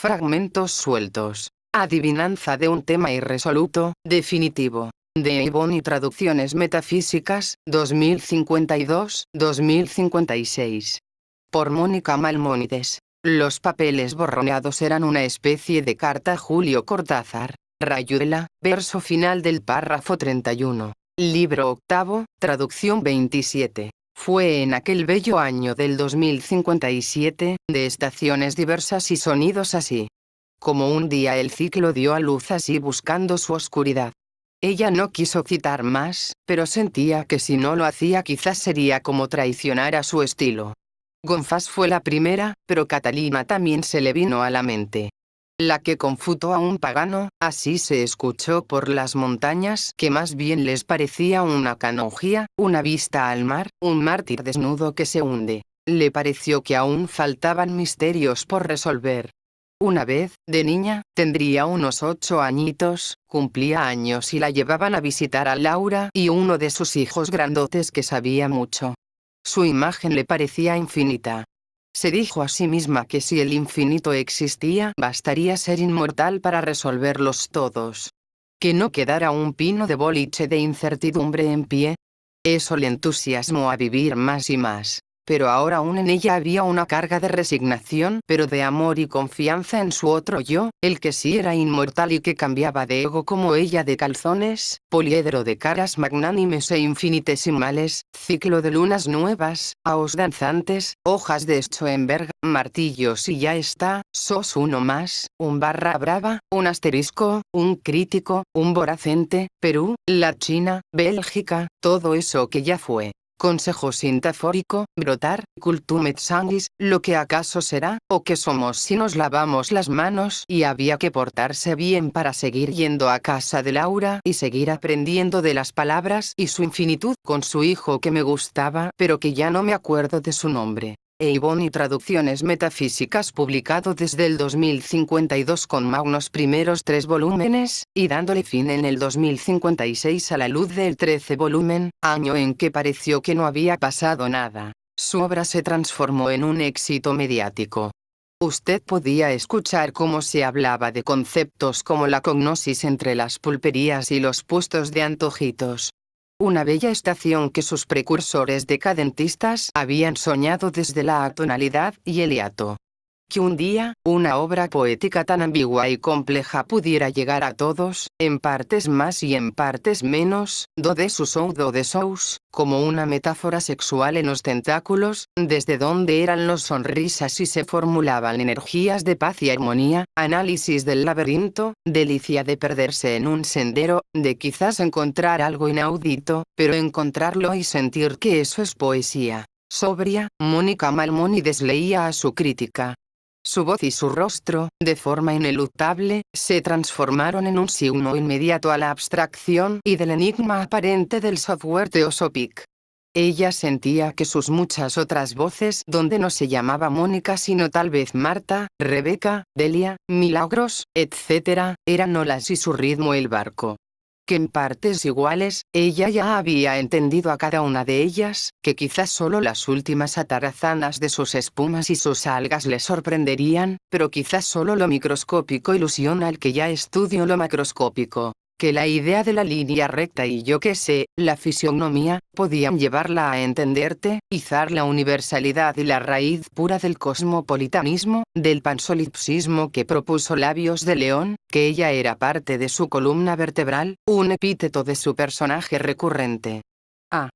Fragmentos sueltos. Adivinanza de un tema irresoluto, definitivo. De Ivonne y Traducciones Metafísicas, 2052-2056. Por Mónica Maimónides. Los papeles borroneados eran una especie de carta a Julio Cortázar. Rayuela, verso final del párrafo 31. Libro octavo, traducción 27. Fue en aquel bello año del 2057, de estaciones diversas y sonidos así. Como un día el ciclo dio a luz así buscando su oscuridad. Ella no quiso citar más, pero sentía que si no lo hacía quizás sería como traicionar a su estilo. Gonzás fue la primera, pero Catalina también se le vino a la mente. La que confutó a un pagano, así se escuchó por las montañas, que más bien les parecía una canonjía, una vista al mar, un mártir desnudo que se hunde. Le pareció que aún faltaban misterios por resolver. Una vez, de niña, tendría unos 8 añitos, cumplía años y la llevaban a visitar a Laura y uno de sus hijos grandotes que sabía mucho. Su imagen le parecía infinita. Se dijo a sí misma que si el infinito existía, bastaría ser inmortal para resolverlos todos. Que no quedara un pino de boliche de incertidumbre en pie. Eso le entusiasmó a vivir más y más. Pero ahora aún en ella había una carga de resignación, pero de amor y confianza en su otro yo, el que sí era inmortal y que cambiaba de ego como ella de calzones, poliedro de caras magnánimes e infinitesimales, ciclo de lunas nuevas, aos danzantes, hojas de Schoenberg, martillos y ya está, sos uno más, un barra brava, un asterisco, un crítico, un voracente, Perú, la China, Bélgica, todo eso que ya fue. Consejo sintafórico, brotar, cultum et sanguis, lo que acaso será, o que somos si nos lavamos las manos, y había que portarse bien para seguir yendo a casa de Laura y seguir aprendiendo de las palabras y su infinitud con su hijo que me gustaba, pero que ya no me acuerdo de su nombre. Ivonne y Traducciones Metafísicas, publicado desde el 2052 con unos primeros 3 volúmenes, y dándole fin en el 2056 a la luz del 13º volumen, año en que pareció que no había pasado nada. Su obra se transformó en un éxito mediático. Usted podía escuchar cómo se hablaba de conceptos como la cognosis entre las pulperías y los puestos de antojitos. Una bella estación que sus precursores decadentistas habían soñado desde la atonalidad y el hiato. Que un día, una obra poética tan ambigua y compleja pudiera llegar a todos, en partes más y en partes menos, do de sus ou do de sous, como una metáfora sexual en los tentáculos, desde donde eran los sonrisas y se formulaban energías de paz y armonía, análisis del laberinto, delicia de perderse en un sendero, de quizás encontrar algo inaudito, pero encontrarlo y sentir que eso es poesía. Sobria, Mónica Maimónides leía a su crítica. Su voz y su rostro, de forma ineluctable, se transformaron en un signo inmediato a la abstracción y del enigma aparente del software Teosopic. Ella sentía que sus muchas otras voces, donde no se llamaba Mónica sino tal vez Marta, Rebeca, Delia, Milagros, etc., eran olas y su ritmo el barco. Que en partes iguales, ella ya había entendido a cada una de ellas, que quizás solo las últimas atarazanas de sus espumas y sus algas le sorprenderían, pero quizás solo lo microscópico ilusiona al que ya estudió lo macroscópico. Que la idea de la línea recta y yo qué sé, la fisionomía, podían llevarla a entenderte, izar la universalidad y la raíz pura del cosmopolitanismo, del pansolipsismo que propuso Labios de León, que ella era parte de su columna vertebral, un epíteto de su personaje recurrente. Ah.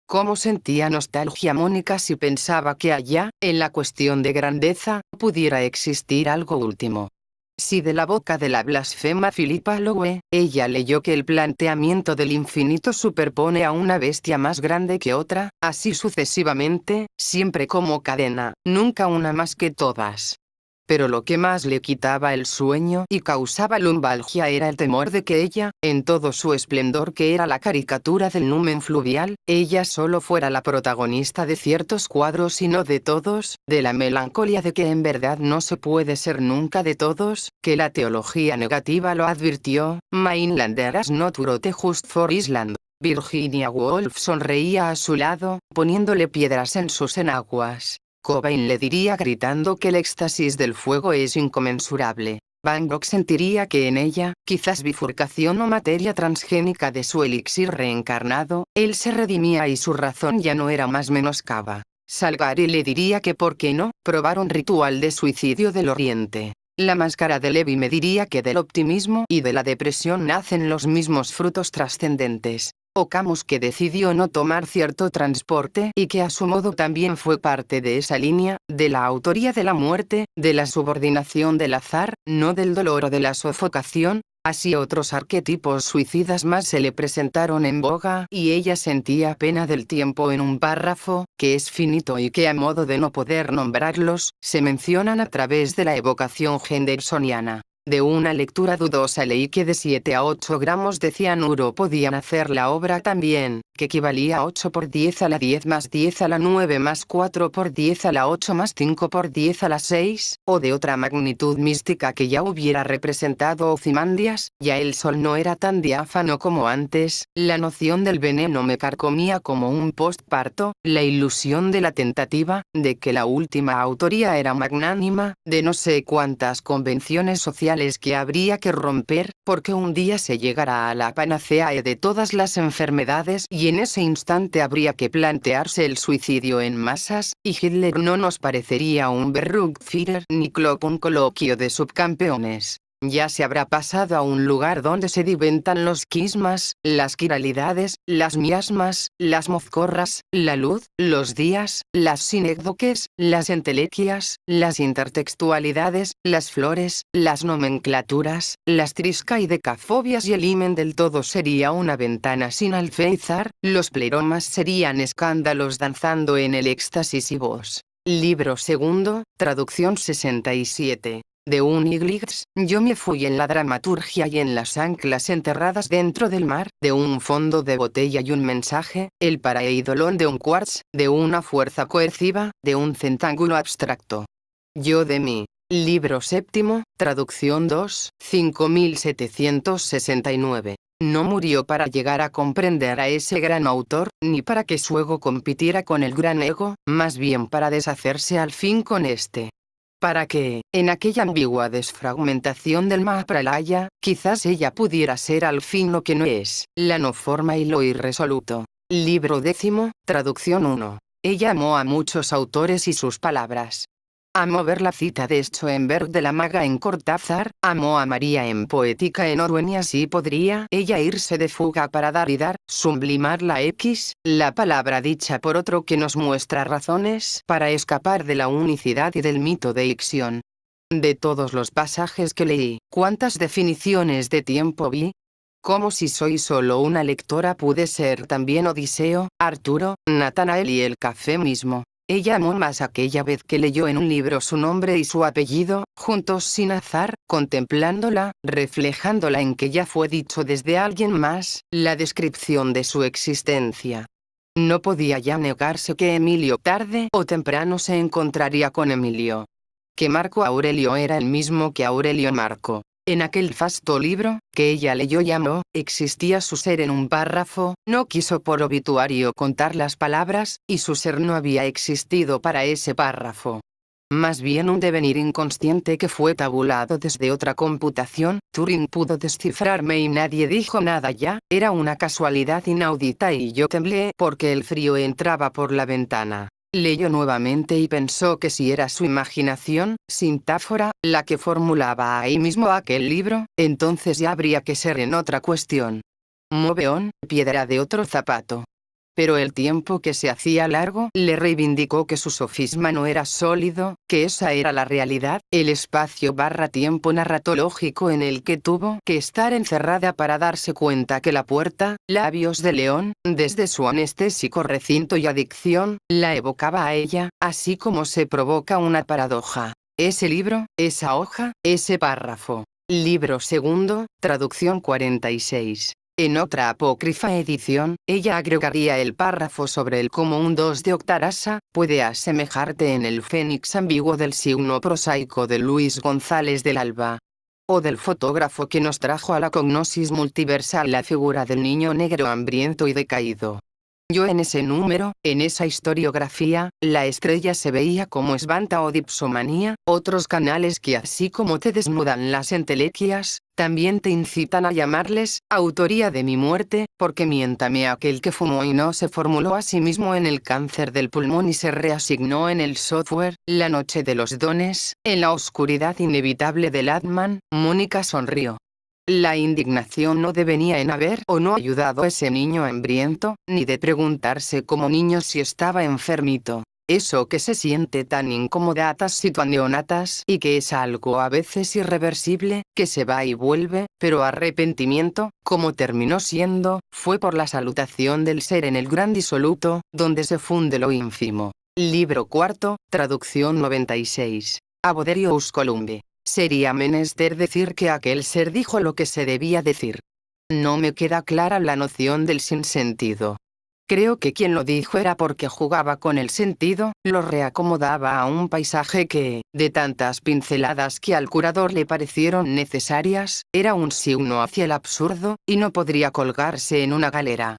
Cómo sentía nostalgia Mónica si pensaba que allá, en la cuestión de grandeza, pudiera existir algo último. Si de la boca de la blasfema Philippa Lowe, ella leyó que el planteamiento del infinito superpone a una bestia más grande que otra, así sucesivamente, siempre como cadena, nunca una más que todas. Pero lo que más le quitaba el sueño y causaba lumbalgia era el temor de que ella, en todo su esplendor que era la caricatura del numen fluvial, ella solo fuera la protagonista de ciertos cuadros y no de todos, de la melancolía de que en verdad no se puede ser nunca de todos, que la teología negativa lo advirtió, Mainlander as not wrote just for Island. Virginia Woolf sonreía a su lado, poniéndole piedras en sus enaguas. Cobain le diría gritando que el éxtasis del fuego es inconmensurable. Van Gogh sentiría que en ella, quizás bifurcación o materia transgénica de su elixir reencarnado, él se redimía y su razón ya no era más menoscaba. Salgari le diría que por qué no probar un ritual de suicidio del Oriente. La máscara de Levi me diría que del optimismo y de la depresión nacen los mismos frutos trascendentes. O Camus que decidió no tomar cierto transporte y que a su modo también fue parte de esa línea, de la autoría de la muerte, de la subordinación del azar, no del dolor o de la sofocación. Así otros arquetipos suicidas más se le presentaron en boga y ella sentía pena del tiempo en un párrafo, que es finito y que a modo de no poder nombrarlos, se mencionan a través de la evocación hendersoniana. De una lectura dudosa leí que de 7 a 8 gramos de cianuro podían hacer la obra también, que equivalía a 8 por 10 a la 10 más 10 a la 9 más 4 por 10 a la 8 más 5 por 10 a la 6, o de otra magnitud mística que ya hubiera representado Ozymandias. Ya el sol no era tan diáfano como antes, la noción del veneno me carcomía como un postparto, la ilusión de la tentativa, de que la última autoría era magnánima, de no sé cuántas convenciones sociales que habría que romper, porque un día se llegará a la panacea de todas las enfermedades y en ese instante habría que plantearse el suicidio en masas, y Hitler no nos parecería un Berufsführer ni un coloquio de subcampeones. Ya se habrá pasado a un lugar donde se diventan los quismas, las quiralidades, las miasmas, las mozcorras, la luz, los días, las sinécdoques, las entelequias, las intertextualidades, las flores, las nomenclaturas, las triscaidecafobias y el himen del todo sería una ventana sin alféizar, los pleromas serían escándalos danzando en el éxtasis y vos. Libro segundo, traducción 67. De un Iglitz, yo me fui en la dramaturgia y en las anclas enterradas dentro del mar, de un fondo de botella y un mensaje, el paraeidolón de un quartz, de una fuerza coerciva, de un centángulo abstracto. Yo de mí. Libro séptimo, traducción 2, 5769. No murió para llegar a comprender a ese gran autor, ni para que su ego compitiera con el gran ego, más bien para deshacerse al fin con este. Para que, en aquella ambigua desfragmentación del Mahapralaya, quizás ella pudiera ser al fin lo que no es, la no forma y lo irresoluto. Libro décimo, traducción 1. Ella amó a muchos autores y sus palabras. Amó ver la cita de Schoenberg de la maga en Cortázar, amó a María en Poética en Orwell y así podría ella irse de fuga para dar y dar, sublimar la X, la palabra dicha por otro que nos muestra razones para escapar de la unicidad y del mito de Ixión. De todos los pasajes que leí, ¿cuántas definiciones de tiempo vi? Como si soy solo una lectora pude ser también Odiseo, Arturo, Natanael y el café mismo. Ella amó más aquella vez que leyó en un libro su nombre y su apellido, juntos sin azar, contemplándola, reflejándola en que ya fue dicho desde alguien más, la descripción de su existencia. No podía ya negarse que Emilio tarde o temprano se encontraría con Emilio. Que Marco Aurelio era el mismo que Aurelio Marco. En aquel vasto libro, que ella leyó y amó, existía su ser en un párrafo, no quiso por obituario contar las palabras, y su ser no había existido para ese párrafo. Más bien un devenir inconsciente que fue tabulado desde otra computación. Turing pudo descifrarme y nadie dijo nada ya, era una casualidad inaudita y yo temblé porque el frío entraba por la ventana. Leyó nuevamente y pensó que si era su imaginación, sintáfora, la que formulaba ahí mismo aquel libro, entonces ya habría que ser en otra cuestión. Moveón, piedra de otro zapato. Pero el tiempo que se hacía largo le reivindicó que su sofisma no era sólido, que esa era la realidad, el espacio-tiempo narratológico en el que tuvo que estar encerrada para darse cuenta que la puerta, labios de león, desde su anestésico recinto y adicción, la evocaba a ella, así como se provoca una paradoja. Ese libro, esa hoja, ese párrafo. Libro segundo, traducción 46. En otra apócrifa edición, ella agregaría el párrafo sobre el cómo un 2 de octarasa puede asemejarte en el fénix ambiguo del signo prosaico de Luis González del Alba. O del fotógrafo que nos trajo a la cognosis multiversal la figura del niño negro hambriento y decaído. Yo en ese número, en esa historiografía, la estrella se veía como Svanta o Dipsomanía, otros canales que así como te desnudan las entelequias, también te incitan a llamarles autoría de mi muerte, porque miéntame aquel que fumó y no se formuló a sí mismo en el cáncer del pulmón y se reasignó en el software, la noche de los dones, en la oscuridad inevitable del Atman. Mónica sonrió. La indignación no devenía en haber o no ayudado a ese niño hambriento, ni de preguntarse como niño si estaba enfermito. Eso que se siente tan incomodatas situacionatas y que es algo a veces irreversible, que se va y vuelve, pero arrepentimiento, como terminó siendo, fue por la salutación del ser en el gran disoluto, donde se funde lo ínfimo. Libro cuarto, traducción 96. Aboderius Columbe. Sería menester decir que aquel ser dijo lo que se debía decir. No me queda clara la noción del sinsentido. Creo que quien lo dijo era porque jugaba con el sentido, lo reacomodaba a un paisaje que, de tantas pinceladas que al curador le parecieron necesarias, era un signo hacia el absurdo, y no podría colgarse en una galera.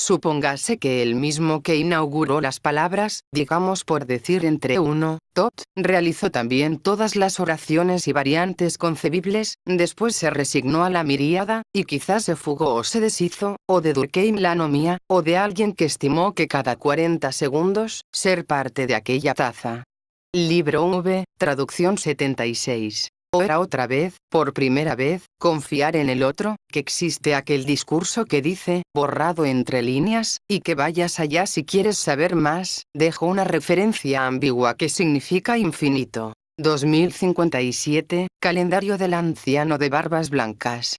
Supóngase que el mismo que inauguró las palabras, digamos por decir entre uno, tot, realizó también todas las oraciones y variantes concebibles, después se resignó a la miríada, y quizás se fugó o se deshizo, o de Durkheim la anomía, o de alguien que estimó que cada 40 segundos, ser parte de aquella taza. Libro V, traducción 76. O era otra vez, por primera vez, confiar en el otro, que existe aquel discurso que dice, borrado entre líneas, y que vayas allá si quieres saber más, dejo una referencia ambigua que significa infinito. 2057, calendario del anciano de barbas blancas.